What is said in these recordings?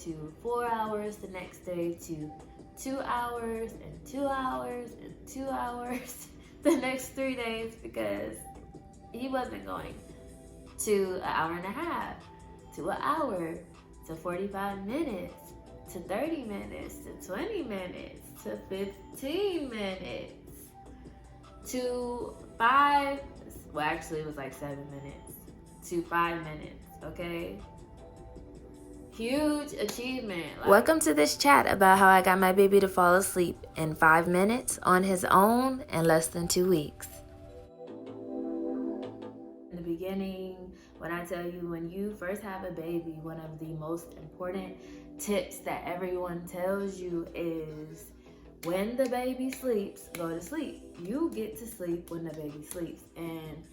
to 4 hours, the next day to 2 hours and 2 hours and 2 hours the next 3 days, because he wasn't going to an hour and a half, to an hour, to 45 minutes, to 30 minutes, to 20 minutes, to 15 minutes, to 5, well actually it was like 7 minutes, to 5 minutes, okay? Huge achievement. Welcome to this chat about how I got my baby to fall asleep in 5 minutes on his own in less than 2 weeks. In the beginning, when I tell you, when you first have a baby, one of the most important tips that everyone tells you is when the baby sleeps, go to sleep. You get to sleep when the baby sleeps. And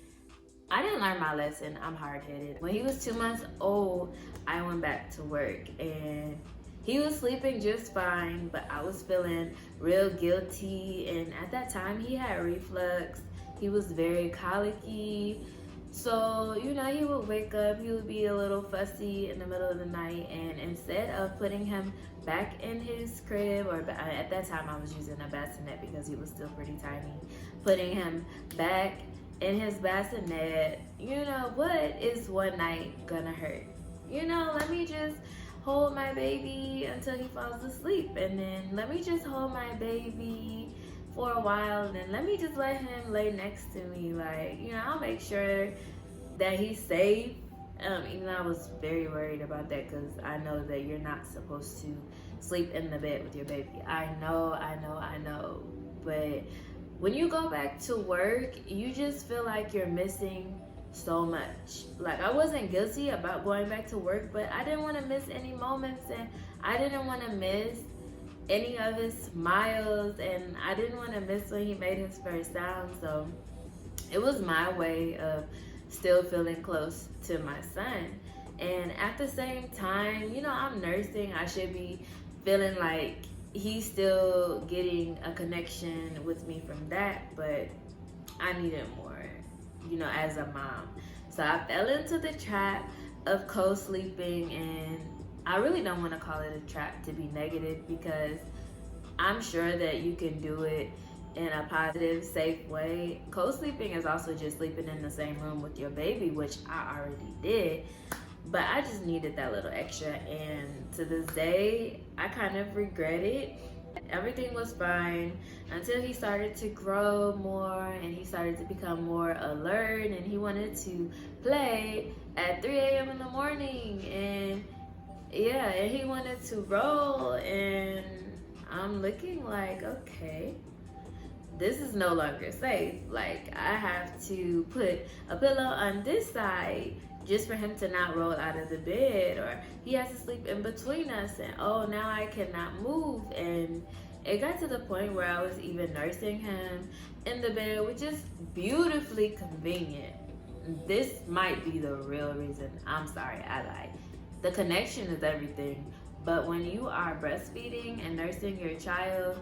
I didn't learn my lesson. I'm hard-headed. When he was 2 months old, I went back to work and he was sleeping just fine, but I was feeling real guilty. And at that time, he had reflux. He was very colicky. So, you know, he would wake up, he would be a little fussy in the middle of the night, and instead of putting him back in his crib, or at that time I was using a bassinet because he was still pretty tiny, putting him back in his bassinet, you know, what is one night gonna hurt? You know, let me just hold my baby until he falls asleep, and then let me just hold my baby for a while, and then let me just let him lay next to me. Like, you know, I'll make sure that he's safe. Even though I was very worried about that, because I know that you're not supposed to sleep in the bed with your baby. I know. But when you go back to work, you just feel like you're missing so much. Like, I wasn't guilty about going back to work, but I didn't want to miss any moments, and I didn't want to miss any of his smiles, and I didn't want to miss when he made his first sound. So it was my way of still feeling close to my son. And at the same time, you know, I'm nursing. I should be feeling like he's still getting a connection with me from that, but I needed more, you know, as a mom. So I fell into the trap of co-sleeping, and I really don't want to call it a trap to be negative, because I'm sure that you can do it in a positive, safe way. Co-sleeping is also just sleeping in the same room with your baby, which I already did, but I just needed that little extra. And to this day, I kind of regret it. Everything was fine until he started to grow more, and he started to become more alert, and he wanted to play at 3 a.m. in the morning, and yeah, and he wanted to roll, and I'm looking like, okay, this is no longer safe. Like, I have to put a pillow on this side just for him to not roll out of the bed, or he has to sleep in between us, and oh, now I cannot move. And it got to the point where I was even nursing him in the bed, which is beautifully convenient. This might be the real reason. I'm sorry, I lied. The connection is everything, but when you are breastfeeding and nursing your child,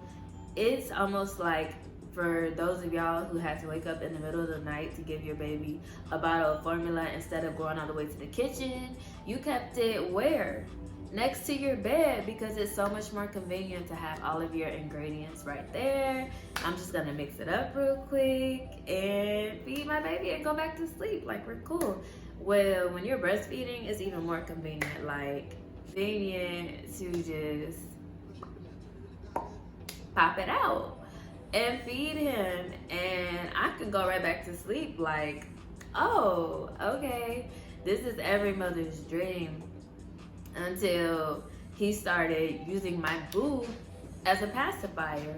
it's almost like, for those of y'all who had to wake up in the middle of the night to give your baby a bottle of formula instead of going all the way to the kitchen, you kept it where? Next to your bed, because it's so much more convenient to have all of your ingredients right there. I'm just gonna mix it up real quick and feed my baby and go back to sleep. Like, we're cool. Well, when you're breastfeeding, it's even more convenient. Like, convenient to just pop it out and feed him, and I could go right back to sleep. Like, oh, okay, this is every mother's dream, until he started using my boob as a pacifier,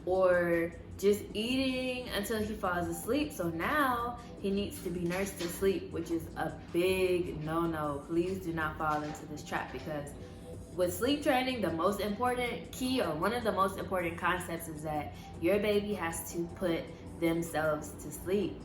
or just eating until he falls asleep. So now he needs to be nursed to sleep, which is a big no-no. Please do not fall into this trap, because with sleep training, the most important key, or one of the most important concepts, is that your baby has to put themselves to sleep,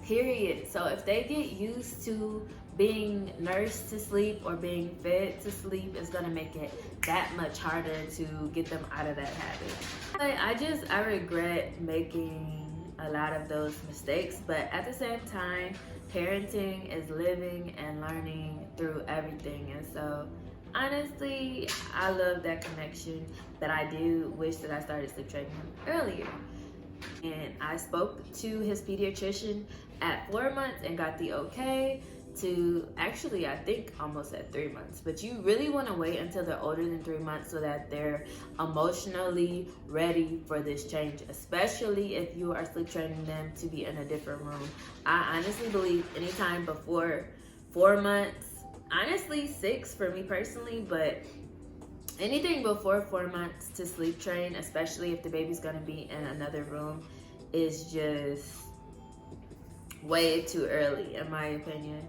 period. So if they get used to being nursed to sleep or being fed to sleep, it's gonna make it that much harder to get them out of that habit. I regret making a lot of those mistakes, but at the same time, parenting is living and learning through everything. And so honestly, I love that connection, but I do wish that I started sleep training him earlier. And I spoke to his pediatrician at 4 months and got the okay to, actually I think almost at 3 months, but you really want to wait until they're older than 3 months so that they're emotionally ready for this change, especially if you are sleep training them to be in a different room. I honestly believe anytime before 4 months, honestly 6 for me personally, but anything before 4 months to sleep train, especially if the baby's gonna be in another room, is just way too early in my opinion.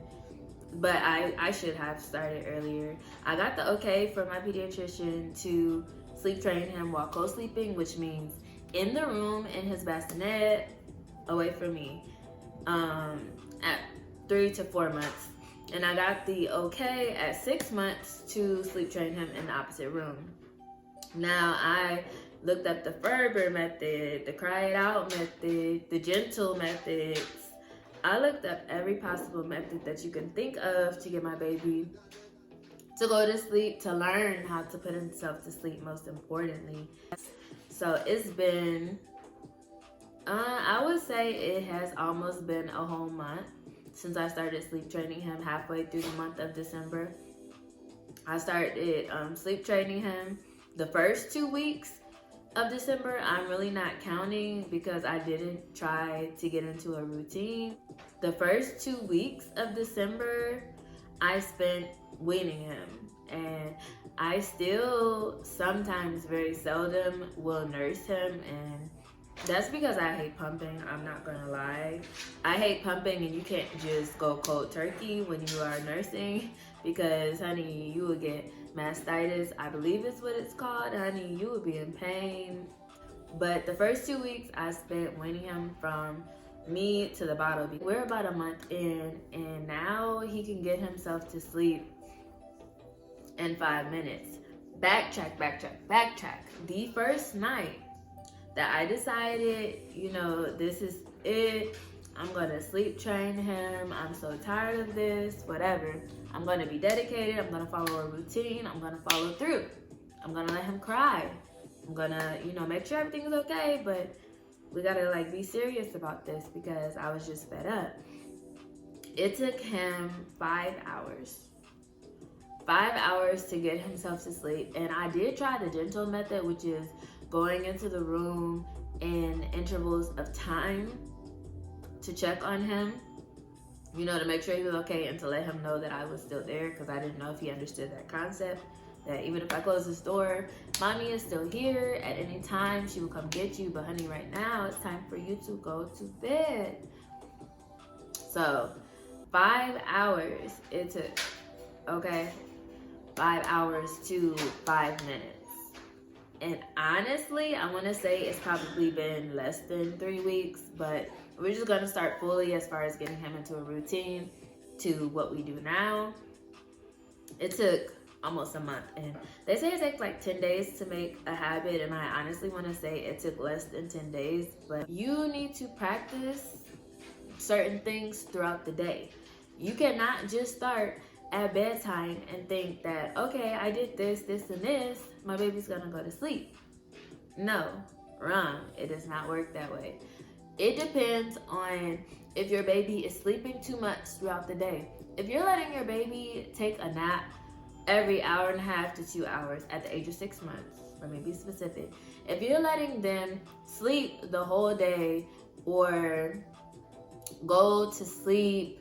But I should have started earlier. I got the okay from my pediatrician to sleep train him while co-sleeping, which means in the room in his bassinet, away from me, at 3 to 4 months. And I got the okay at 6 months to sleep train him in the opposite room. Now I looked up the Ferber method, the cry it out method, the gentle methods. I looked up every possible method that you can think of to get my baby to go to sleep, to learn how to put himself to sleep, most importantly. So it's been, I would say it has almost been a whole month since I started sleep training him, halfway through the month of December. I started sleep training him the first 2 weeks of December. I'm really not counting because I didn't try to get into a routine. The first 2 weeks of December, I spent weaning him, and I still sometimes, very seldom, will nurse him, and that's because I hate pumping. I'm not gonna lie. I hate pumping, and you can't just go cold turkey when you are nursing because, honey, you will get mastitis. I believe it's what it's called, honey. You will be in pain. But the first 2 weeks, I spent weaning him from me to the bottle. We're about a month in, and now he can get himself to sleep in 5 minutes. Backtrack. The first night that I decided, this is it, I'm gonna sleep train him, I'm so tired of this, whatever. I'm gonna be dedicated, I'm gonna follow a routine, I'm gonna follow through. I'm gonna let him cry. I'm gonna, make sure everything's okay, but we gotta be serious about this because I was just fed up. It took him 5 hours. 5 hours to get himself to sleep. And I did try the gentle method, which is going into the room in intervals of time to check on him, to make sure he was okay and to let him know that I was still there, because I didn't know if he understood that concept, that even if I close this door, mommy is still here at any time. She will come get you, but honey, right now it's time for you to go to bed. So 5 hours it took, okay? 5 hours to 5 minutes. And honestly, I want to say it's probably been less than 3 weeks, but we're just going to start fully as far as getting him into a routine to what we do now. It took almost a month, and they say it takes 10 days to make a habit, and I honestly want to say it took less than 10 days, but you need to practice certain things throughout the day. You cannot just start at bedtime and think that, okay, I did this, and this, my baby's gonna go to sleep. No, wrong. It does not work that way. It depends on if your baby is sleeping too much throughout the day. If you're letting your baby take a nap every hour and a half to 2 hours at the age of 6 months, let me be specific. If you're letting them sleep the whole day or go to sleep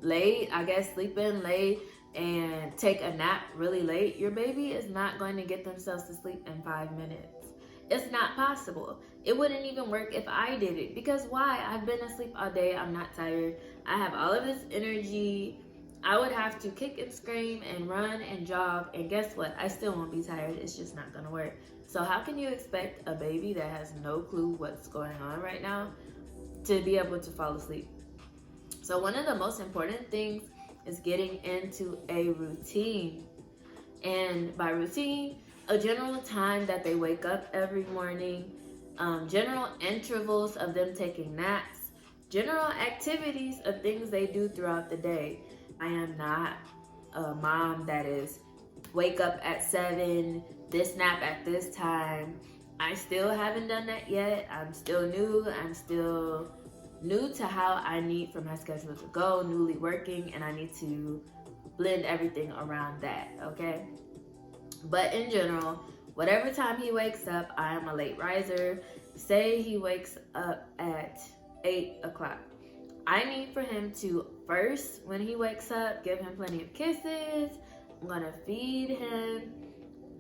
late, sleep in late and take a nap really late, your baby is not going to get themselves to sleep in 5 minutes. It's not possible. It wouldn't even work if I did it, because why? I've been asleep all day. I'm not tired. I have all of this energy. I would have to kick and scream and run and jog, and guess what? I still won't be tired. It's just not gonna work. So how can you expect a baby that has no clue what's going on right now to be able to fall asleep? So one of the most important things is getting into a routine. And by routine, a general time that they wake up every morning, general intervals of them taking naps, general activities of things they do throughout the day. I am not a mom that is wake up at 7, this nap at this time. I still haven't done that yet. I'm still new. I'm still new to how I need for my schedule to go, newly working, and I need to blend everything around that, okay? But in general, whatever time he wakes up, I am a late riser. Say he wakes up at 8 o'clock. I need for him to first, when he wakes up, give him plenty of kisses. I'm gonna feed him.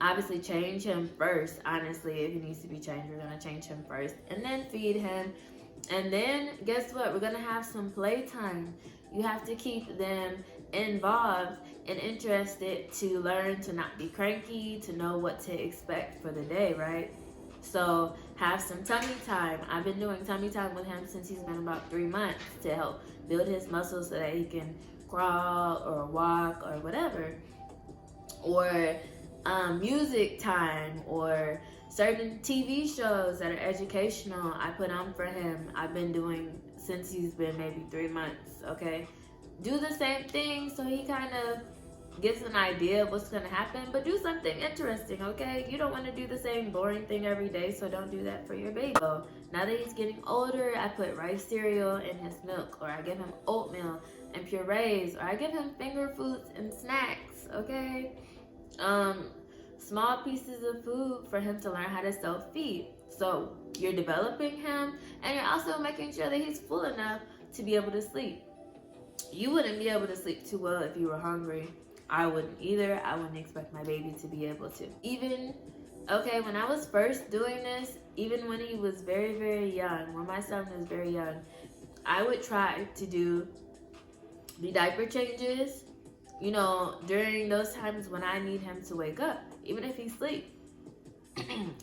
Obviously, change him first. Honestly, if he needs to be changed, we're gonna change him first and then feed him. And then, guess what? We're gonna have some playtime. You have to keep them involved and interested to learn to not be cranky, to know what to expect for the day, right? So have some tummy time. I've been doing tummy time with him since he's been about 3 months to help build his muscles so that he can crawl or walk or whatever. Or music time, or certain TV shows that are educational I put on for him. I've been doing since he's been maybe 3 months, okay? Do the same thing so he kind of gets an idea of what's going to happen, but do something interesting, okay? You don't want to do the same boring thing every day, so don't do that for your baby. So now that he's getting older, I put rice cereal in his milk, or I give him oatmeal and purees, or I give him finger foods and snacks, okay? Small pieces of food for him to learn how to self-feed. So you're developing him, and you're also making sure that he's full enough to be able to sleep. You wouldn't be able to sleep too well if you were hungry. I wouldn't either. I wouldn't expect my baby to be able to. Even, okay, when I was first doing this, even when he was very, very young, when my son was very young, I would try to do the diaper changes, you know, during those times when I need him to wake up, even if he's asleep.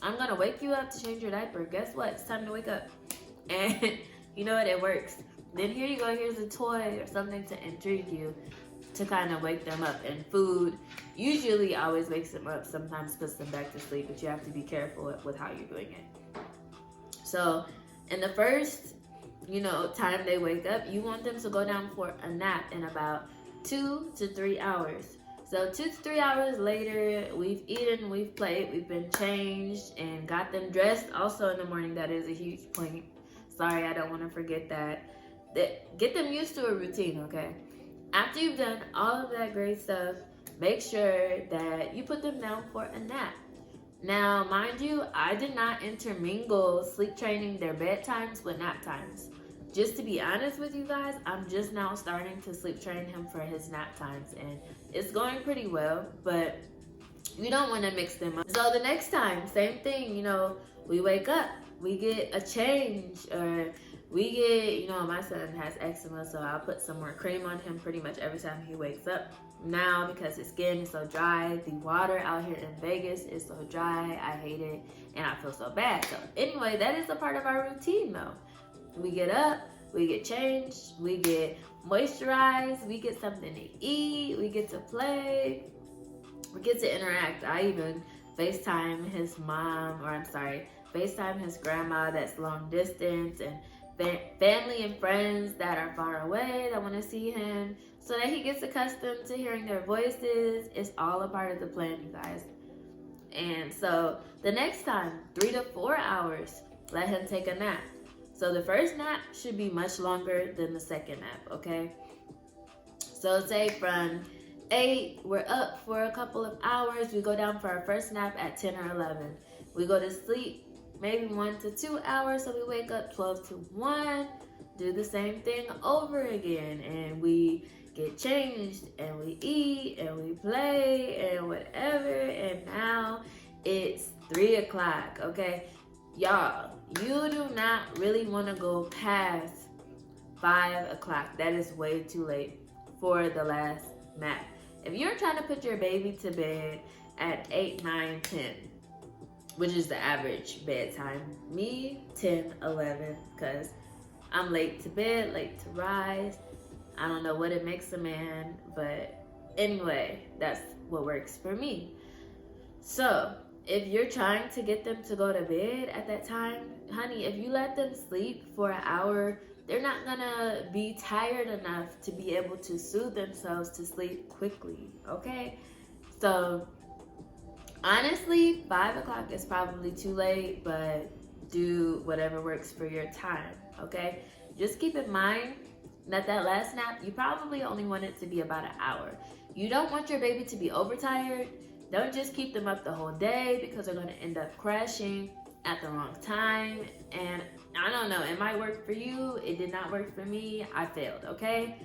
I'm gonna wake you up to change your diaper. Guess what? It's time to wake up. And you know what? It works. Then here you go. Here's a toy or something to intrigue you, to kind of wake them up. And food usually always wakes them up. Sometimes puts them back to sleep, but you have to be careful with how you're doing it. So in the first, you know, time they wake up, you want them to go down for a nap in about 2 to 3 hours. So 2 to 3 hours later, we've eaten, we've played, we've been changed, and got them dressed. Also in the morning, that is a huge point. Sorry, I don't want to forget that. Get them used to a routine, okay? After you've done all of that great stuff, make sure that you put them down for a nap. Now, mind you, I did not intermingle sleep training, their bedtimes, with nap times. Just to be honest with you guys, I'm just now starting to sleep train him for his nap times, and it's going pretty well, but you don't want to mix them up. So the next time, same thing, you know, we wake up, we get a change, or we get, you know, my son has eczema, so I'll put some more cream on him pretty much every time he wakes up. Now, because his skin is so dry, the water out here in Vegas is so dry, I hate it, and I feel so bad. So anyway, that is a part of our routine though. We get up, we get changed, we get moisturized, we get something to eat, we get to play, we get to interact. I even FaceTime his mom, or FaceTime his grandma that's long distance, and family and friends that are far away that want to see him, so that he gets accustomed to hearing their voices. It's all a part of the plan, you guys. And so the next time, 3 to 4 hours, let him take a nap. So the first nap should be much longer than the second nap, okay? So say from 8, we're up for a couple of hours. We go down for our first nap at 10 or 11. We go to sleep maybe 1 to 2 hours, so we wake up 12 to 1. Do the same thing over again, and we get changed, and we eat, and we play, and whatever, and now it's 3 o'clock, okay? Y'all, you do not really want to go past 5 o'clock. That is way too late for the last nap. If you're trying to put your baby to bed at 8, 9, 10, which is the average bedtime, me, 10, 11, because I'm late to bed, late to rise. I don't know what it makes a man, but anyway, that's what works for me. So if you're trying to get them to go to bed at that time, honey, if you let them sleep for an hour, they're not gonna be tired enough to be able to soothe themselves to sleep quickly, okay? So honestly, 5 o'clock is probably too late, but do whatever works for your time, okay? Just keep in mind that last nap, you probably only want it to be about an hour. You don't want your baby to be overtired. Don't just keep them up the whole day because they're going to end up crashing at the wrong time. And I don't know, it might work for you. It did not work for me. I failed, okay?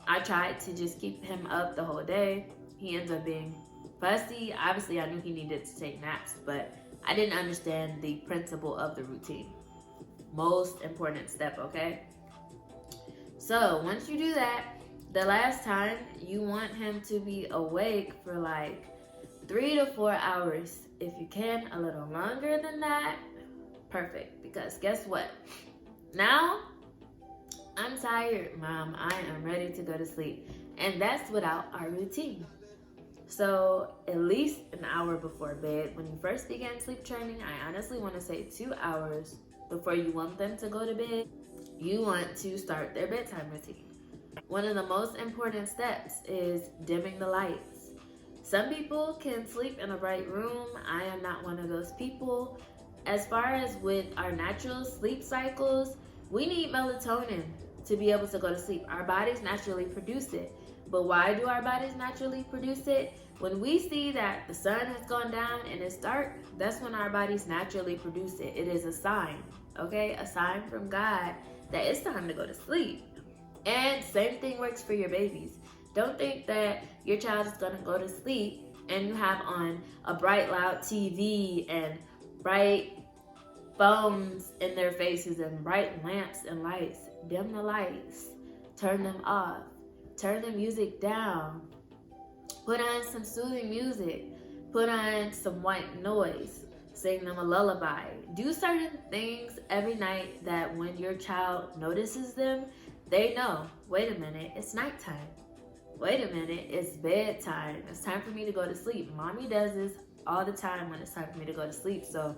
I tried to just keep him up the whole day. He ends up being fussy. Obviously, I knew he needed to take naps, but I didn't understand the principle of the routine. Most important step, okay? So once you do that, the last time you want him to be awake for like 3 to 4 hours. If you can, a little longer than that, perfect. Because guess what? Now I'm tired, Mom. I am ready to go to sleep. And that's without our routine. So at least an hour before bed. When you first begin sleep training, I honestly want to say 2 hours before you want them to go to bed, you want to start their bedtime routine. One of the most important steps is dimming the lights. Some people can sleep in a bright room. I am not one of those people. As far as with our natural sleep cycles, we need melatonin to be able to go to sleep. Our bodies naturally produce it. But why do our bodies naturally produce it? When we see that the sun has gone down and it's dark, that's when our bodies naturally produce it. It is a sign, okay? A sign from God that it's time to go to sleep. And same thing works for your babies. Don't think that your child is going to go to sleep and you have on a bright, loud TV and bright phones in their faces and bright lamps and lights. Dim the lights. Turn them off. Turn the music down. Put on some soothing music. Put on some white noise. Sing them a lullaby. Do certain things every night that when your child notices them, they know, wait a minute, it's nighttime. Wait a minute, it's bedtime. It's time for me to go to sleep. Mommy does this all the time when it's time for me to go to sleep. So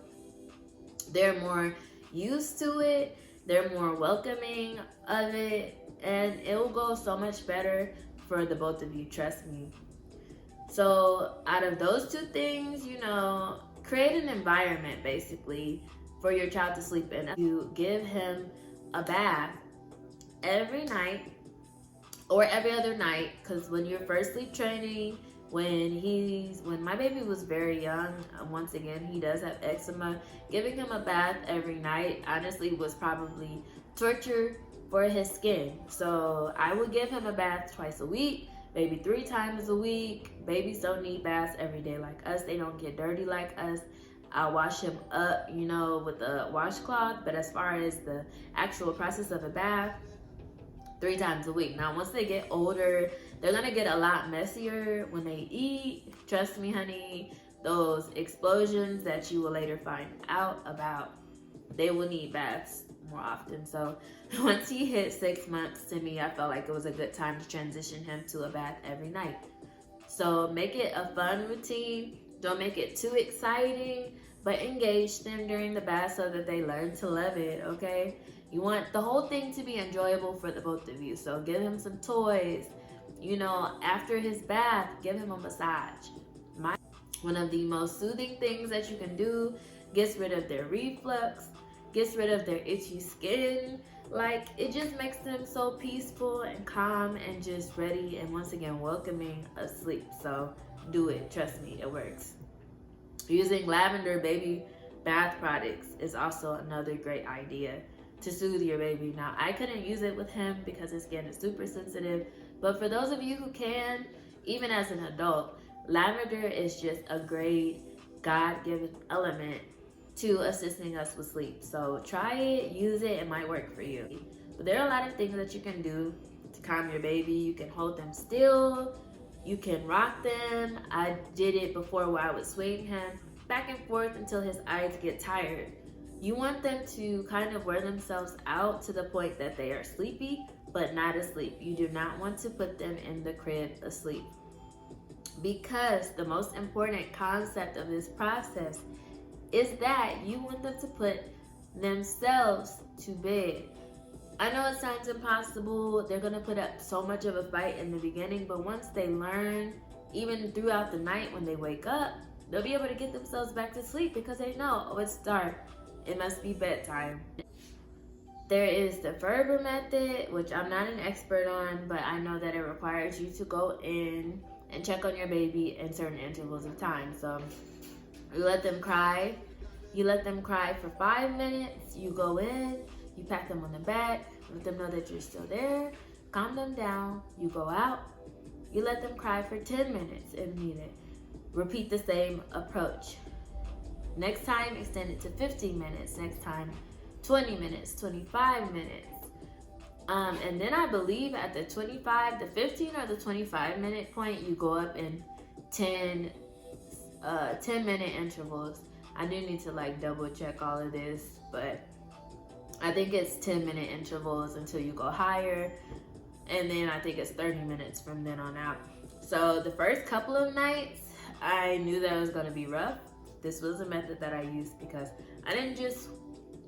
they're more used to it. They're more welcoming of it. And it will go so much better for the both of you, trust me. So out of those two things, create an environment basically for your child to sleep in. You give him a bath every night or every other night, because when you're first sleep training, when my baby was very young, once again, he does have eczema. Giving him a bath every night honestly was probably torture for his skin. So I would give him a bath twice a week, maybe 3 times a week. Babies don't need baths every day like us. They don't get dirty like us. I'll wash him up, with a washcloth. But as far as the actual process of a bath, 3 times a week. Now, once they get older, they're gonna get a lot messier when they eat. Trust me, honey, those explosions that you will later find out about, they will need baths more often. So once he hit 6 months, to me, I felt like it was a good time to transition him to a bath every night. So make it a fun routine. Don't make it too exciting, but engage them during the bath so that they learn to love it, okay? You want the whole thing to be enjoyable for the both of you. So give him some toys. After his bath, give him a massage. One of the most soothing things that you can do, gets rid of their reflux, gets rid of their itchy skin. Like, it just makes them so peaceful and calm and just ready and once again welcoming asleep. So do it. Trust me, it works. Using lavender baby bath products is also another great idea to soothe your baby. Now, I couldn't use it with him because his skin is super sensitive, but for those of you who can, even as an adult, lavender is just a great God-given element to assisting us with sleep. So try it, use it might work for you. But there are a lot of things that you can do to calm your baby. You can hold them still, you can rock them. I did it before where I would swing him back and forth until his eyes get tired. You want them to kind of wear themselves out to the point that they are sleepy, but not asleep. You do not want to put them in the crib asleep, because the most important concept of this process is that you want them to put themselves to bed. I know it sounds impossible. They're going to put up so much of a fight in the beginning, but once they learn even throughout the night when they wake up, they'll be able to get themselves back to sleep because they know, oh, it's dark, it must be bedtime. There is the Ferber method, which I'm not an expert on, but I know that it requires you to go in and check on your baby in certain intervals of time. So you let them cry. You let them cry for 5 minutes. You go in, you pat them on the back, let them know that you're still there, calm them down. You go out, you let them cry for 10 minutes if needed. Repeat the same approach. Next time, extend it to 15 minutes. Next time, 20 minutes, 25 minutes. And then I believe at the 25, the 15 or the 25 minute point, you go up in 10 minute intervals. I do need to like double check all of this, but I think it's 10-minute intervals until you go higher. And then I think it's 30 minutes from then on out. So the first couple of nights, I knew that it was gonna be rough. This was a method that I used because I didn't just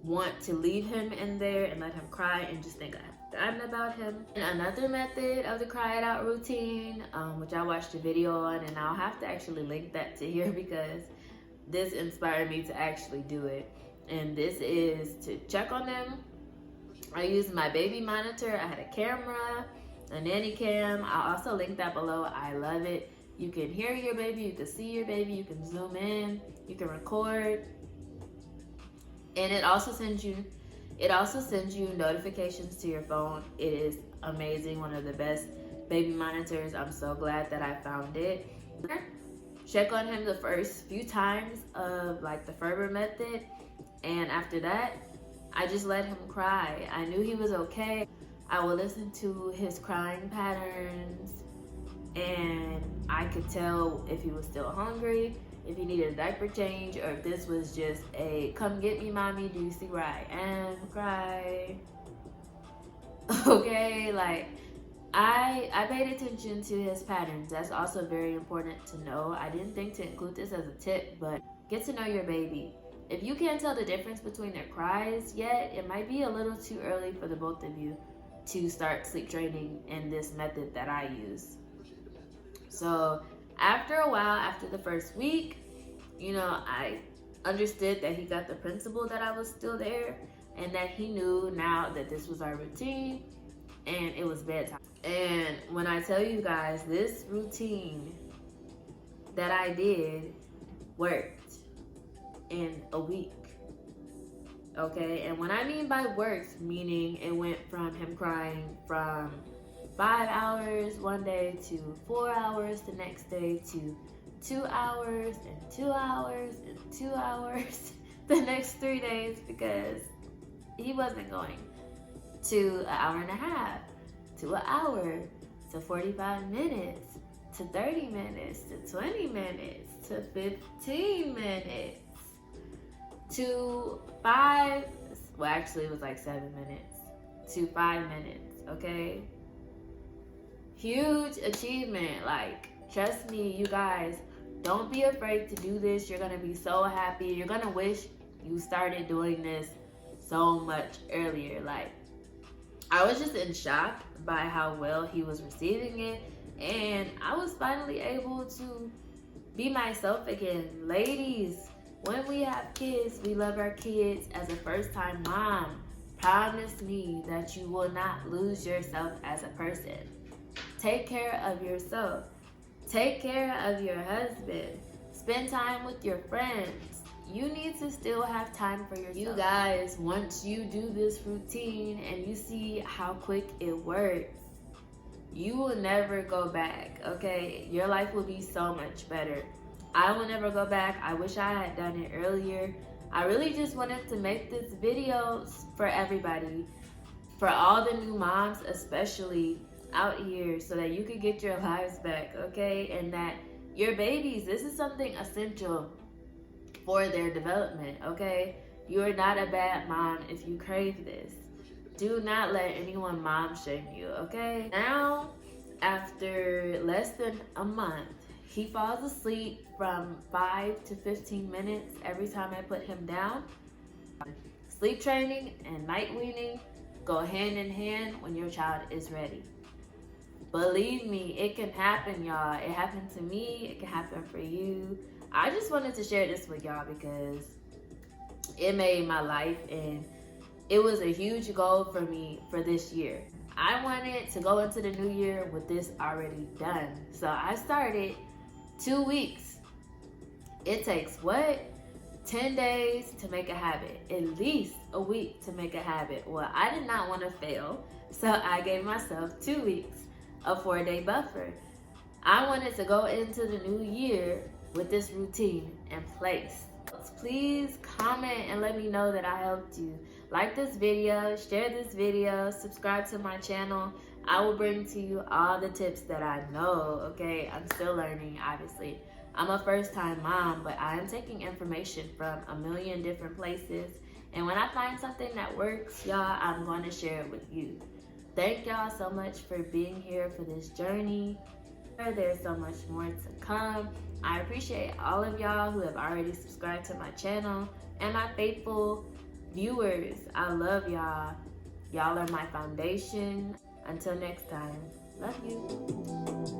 want to leave him in there and let him cry and just think I've forgotten about him. And another method of the cry it out routine, which I watched a video on, and I'll have to actually link that to here because this inspired me to actually do it. And this is to check on them. I used my baby monitor. I had a camera, a nanny cam. I'll also link that below. I love it. You can hear your baby, you can see your baby, you can zoom in, you can record. And it also sends you notifications to your phone. It is amazing, one of the best baby monitors. I'm so glad that I found it. Check on him the first few times of like the Ferber method, and after that, I just let him cry. I knew he was okay. I would listen to his crying patterns, and I could tell if he was still hungry, if he needed a diaper change, or if this was just a come get me mommy, do you see where I am cry. Okay, like I paid attention to his patterns. That's also very important to know. I didn't think to include this as a tip, but get to know your baby. If you can't tell the difference between their cries yet, it might be a little too early for the both of you to start sleep training in this method that I use. So after a while, after the first week, I understood that he got the principle that I was still there and that he knew now that this was our routine and it was bedtime. And when I tell you guys, this routine that I did worked in a week. Okay, and when I mean by worked, meaning it went from him crying from 5 hours one day to 4 hours the next day to 2 hours and 2 hours and 2 hours the next 3 days, because he wasn't going to an hour and a half, to an hour, to 45 minutes, to 30 minutes, to 20 minutes, to 15 minutes, to 5, well actually it was like 7 minutes, to 5 minutes, okay? Huge achievement. Like, trust me, you guys, don't be afraid to do this. You're gonna be so happy. You're gonna wish you started doing this so much earlier. Like, I was just in shock by how well he was receiving it, and I was finally able to be myself again. Ladies, when we have kids, we love our kids. As a first-time mom, promise me that you will not lose yourself as a person. Take care of yourself. Take care of your husband. Spend time with your friends. You need to still have time for yourself. You guys, once you do this routine and you see how quick it works, you will never go back, okay? Your life will be so much better. I will never go back. I wish I had done it earlier. I really just wanted to make this video for everybody, for all the new moms especially out here, so that you could get your lives back, okay? And that your babies, this is something essential for their development, okay? You are not a bad mom if you crave this. Do not let anyone mom shame you, okay? Now, after less than a month, he falls asleep from 5 to 15 minutes every time I put him down. Sleep training and night weaning go hand in hand when your child is ready. Believe me, it can happen, y'all. It happened to me. It can happen for you. I just wanted to share this with y'all because it made my life, and it was a huge goal for me for this year. I wanted to go into the new year with this already done. So I started 2 weeks. It takes what? 10 days to make a habit, at least a week to make a habit. Well, I did not want to fail, so I gave myself 2 weeks, a 4-day buffer. I wanted to go into the new year with this routine in place. Please comment and let me know that I helped you. Like this video, share this video, subscribe to my channel. I will bring to you all the tips that I know, okay? I'm still learning, obviously. I'm a first-time mom, but I am taking information from a million different places. And when I find something that works, y'all, I'm going to share it with you. Thank y'all so much for being here for this journey. There's so much more to come. I appreciate all of y'all who have already subscribed to my channel and my faithful viewers. I love y'all. Y'all are my foundation. Until next time, love you.